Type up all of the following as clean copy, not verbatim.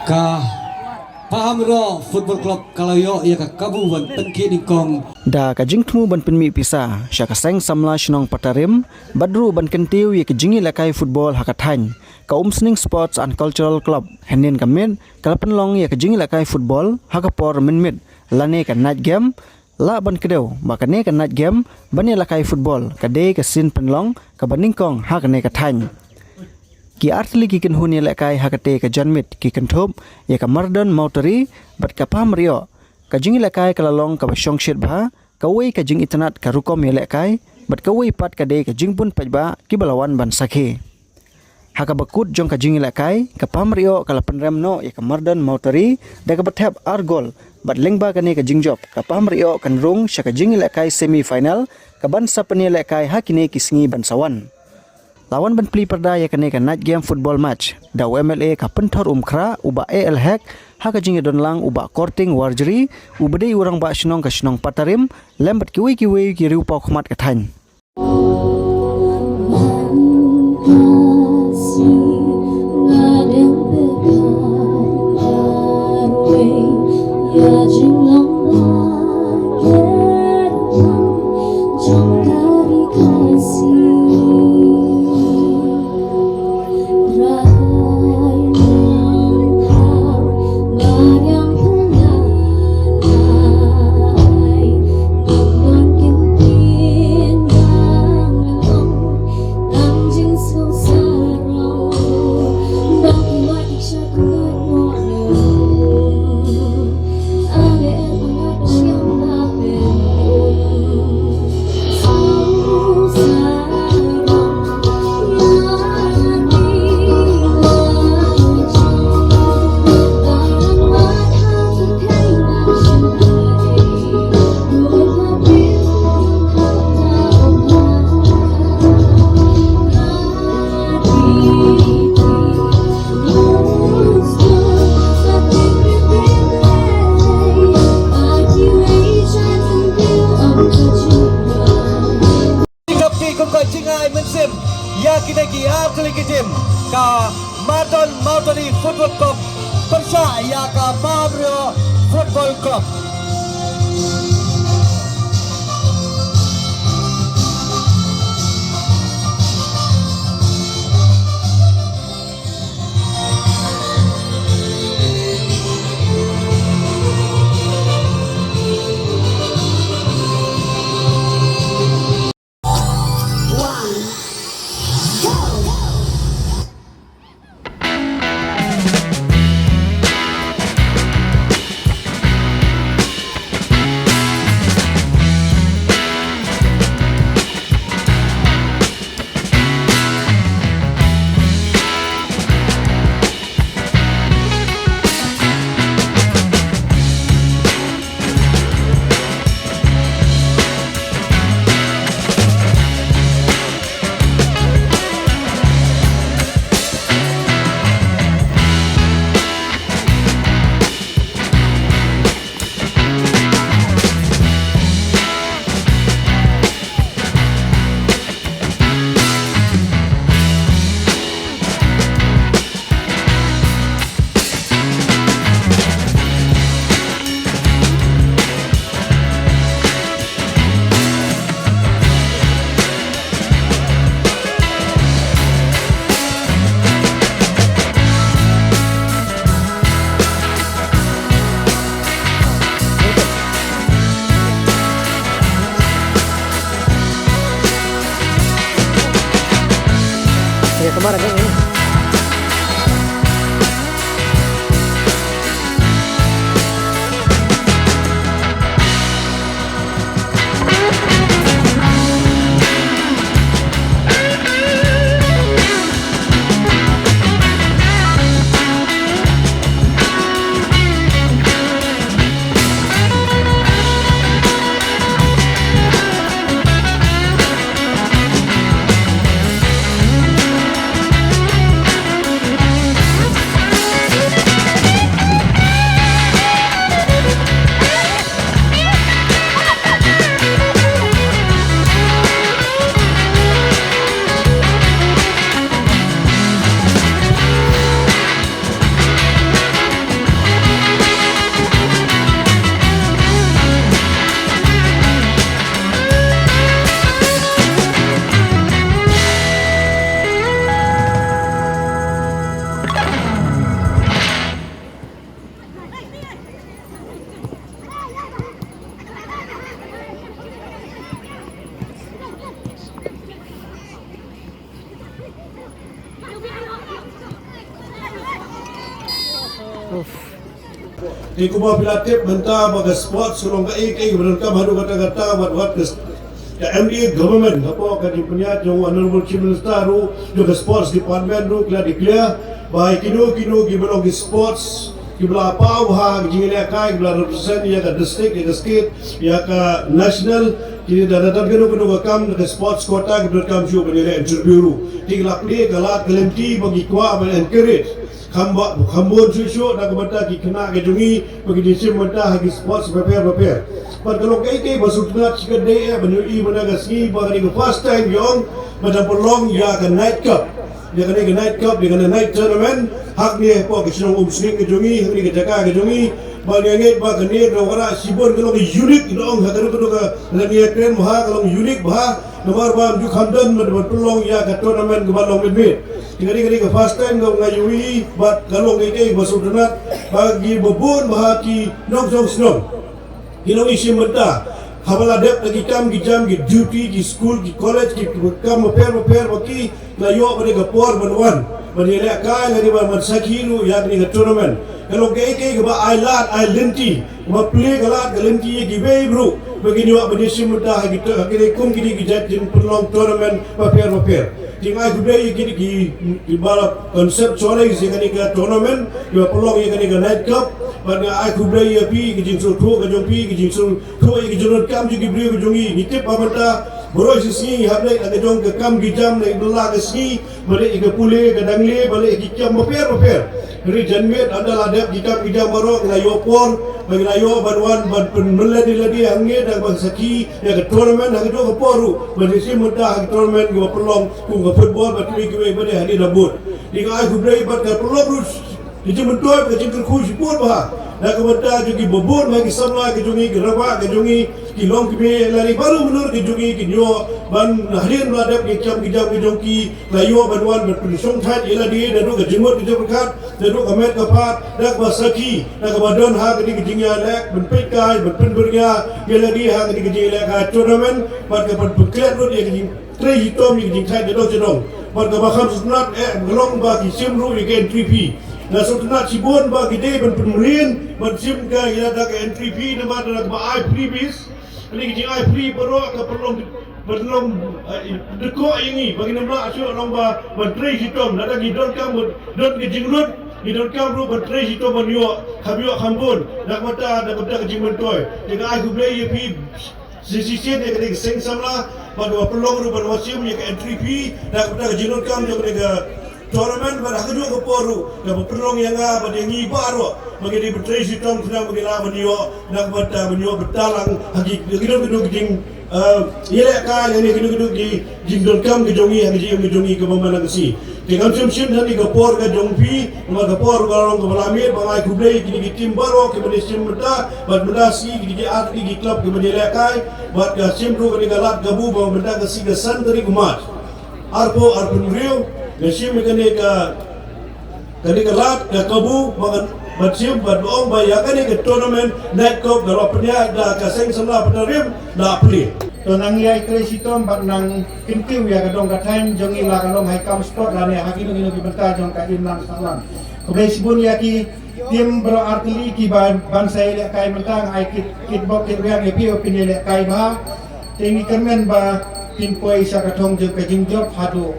Ka Pahamro Football Club Kalayo ia ka kabuban tengki dingkong da ka jingtmu ban penmi pisa sya ka seng samla shnong patarim badru ban kentiu ia ka jingi lakai football hakathan ka Umsning Sports and Cultural Club henin kamen kalapan long ia ka jingi lakai football hakapor minmit lane ka night game la ban kedeu bakane ka night game ban ia lakai football ka de ka sin penlong ka baningkong hakane ka than ki artli ki ken hunia lakai hakate ka janmit ki ken thop ya ka mardan mautari bat ka pamrio ka jingi lakai kalalong ka basyong shit bha ka wei ka jing internet ka rukom ya lakai bat ka wei pat ka de ka jingpun pajba ki balawan ban sakhe haka bakut jong ka jingi lakai ka pamrio kala penrem no ya ka mardan mautari da ka bathap argol bat lengba ka ne ka jingjob ka pamrio kan rung sya ka jingi lakai semi final ka ban sapane lakai hakine ki singi ban sawan lawan ban pli perda ya kene ka night game football match da UMLA ka pentor umkra uba AL hack ha ka jingi donlang uba korting warjeri ubade urang ba shnong ka shnong patarim lembat kiwi ki riu pa khmat ka than ya kita ki atli kitim ka Marton Mautari Football Club persya ya ka Pabrio Football Club Di kubah pilatip mentah baga sport sulung ka ik berangkam hadu kata-kata buat the MD government apa ka di punya jong honorable chief minister ru juga sports department ru declare baik kino gibelong di sports gibla pau ha jingile kai gibla represent ya ka district ya ka state ya ka national kini datang keno kam ke sports kota gibla kam show benere interview ru tigla play galat galemti bagi kwa ben encourage Khambon susu nak benda ki kena ke jungi bagi disim benda hagi sports prepare but kalau kai basutnat sikade benu I benda gasni bagi ke first time yong benda pelong ya ke night cup dia kena ke night cup dia kena night tournament hak ni po ke sinong sling ke jungi ni ke jaga ke jungi bagi ngai ba kene do kara sibon kalau unique dong hadaru ke lagi kren maha kalau unique bah nomor bam ju khamdan benda pelong ya ke tournament ke balong medmit Kini ke first time kau ngayui bat kalau ngike basudunat bagi bebun bahaki nong song kinong isi menta habala dep lagi kam ki jam ki duty ki school ki college ki kam repair baki layo pada kapor banwan bani le kai lagi ban sakhiru ya ni ke tournament kalau ngike ke ba islanti ba play galat galanti ki be bro begini wa bani simenta hagi kum kini ki jadin pelong tournament repair tinggal budaya gini di bala konsep soalnya sekali ke tournament dua pelong yang kini ke night cup pada aku budaya pi ke jingsul tu ke jompi ke jingsul tu ke jingsul kam juga beri ke jongi nitip apa boroi sisi hablai ke jong ke kam ke jam le belah ke sini balik ke pule ke dangle balik ke jam repair dari janmet adalah ada kita pijam baru ke layopor bagi layo banwan ban meladi angin dan bangsaki ya ke tournament hak itu ke poru bagi mudah ke tournament ke pelong ke football bagi ke pada hari dabut di aku beri bat ke pelong terus itu mentua ke jingkir khu sipur bah dah ke benda juga bobon bagi samla ke jungi ke rabak ke jungi ki long ke lari baru menur ke jungi ke nyo ban harian ladap ke jam ke jongki layo banwan berpenisong that ila dia dan ke jemut ke berkat dan ke met ke pat dah ke basaki dah ke badan ha ke jingya lek benpekai benpenbernya ila dia ha ke jingya lek tournament bat ke berklet ru dia ke jing tre hitom ke jing that jedong bat ke bakam sunat gelong bagi simru ke 3P na sultanat sibon bagi dia penpemulian bersim ke ia ada ke entry fee nama ada ke ai freebies ini ke ai free baru ke perlu dekok ini bagi nama asyik lomba bertray hitam ada gidon kam don ke jingrut gidon kam ru bertray hitam banyo khabio khambon nak mata ada ke jingmen toy dengan ai gublai fee sisi dia ke seng samla pada pelong ru berwasim ke entry fee nak mata ke jingrut kam juga ke tournament pada kedua ke poru dan berperong yang pada ngi baru bagi di betray sitom sedang bagi lah menio nak bata menio betalang hagi gedung jing ilek ka yang ni gedung di jingdon kam ke jongi hagi ke jongi ke mamana kesi dengan sim dan ke por ke jongpi ke por galong ke malamir bangai kublai kini tim baru ke benda sim benda bad benda si di arti di klub ke menjelek kai bad ke sim ru ke galat gabu benda ke si ke san dari kumat arpo rio Mesim kene ke lat ke kabu makan bersim berdoong bayakan ke tournament night cup kalau penya dah kaseng semua penerim dah play tonang ya kresitom bak nang kintiu ya kadong katain jongi la kalong haikam sport la ne hakino kino kibenta jong ka inang salang kebai sibun ya ki tim berartili ki ban saya le kai mentang ai kit bok kit yang epi opini le kai ba tingi kermen ba tim poi sa katong jong ka jingjob hadu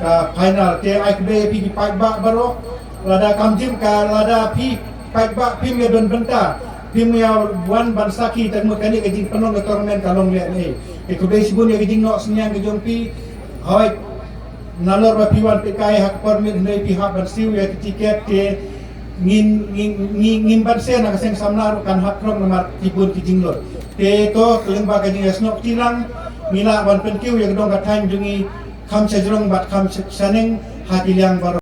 final te ai be pi pai ba baro lada kamjim ka lada pi pai ba pi me don benta pi me wan bansaki tan mo kani ke jing penong ke tournament kalong le ni ke be sibun ya ke jing no senyang ke jong pi hoi nalor ba pi wan pe kai hak permit nei pi hak bansiu ya tiket te ngin ban se na kaseng samnar kan hak krong nomor tibun ki jing lor te to keleng ba ke jing snok tilang mila wan penkiu ya dong ka time jungi kam sejrong bat kam saneng hati liang baru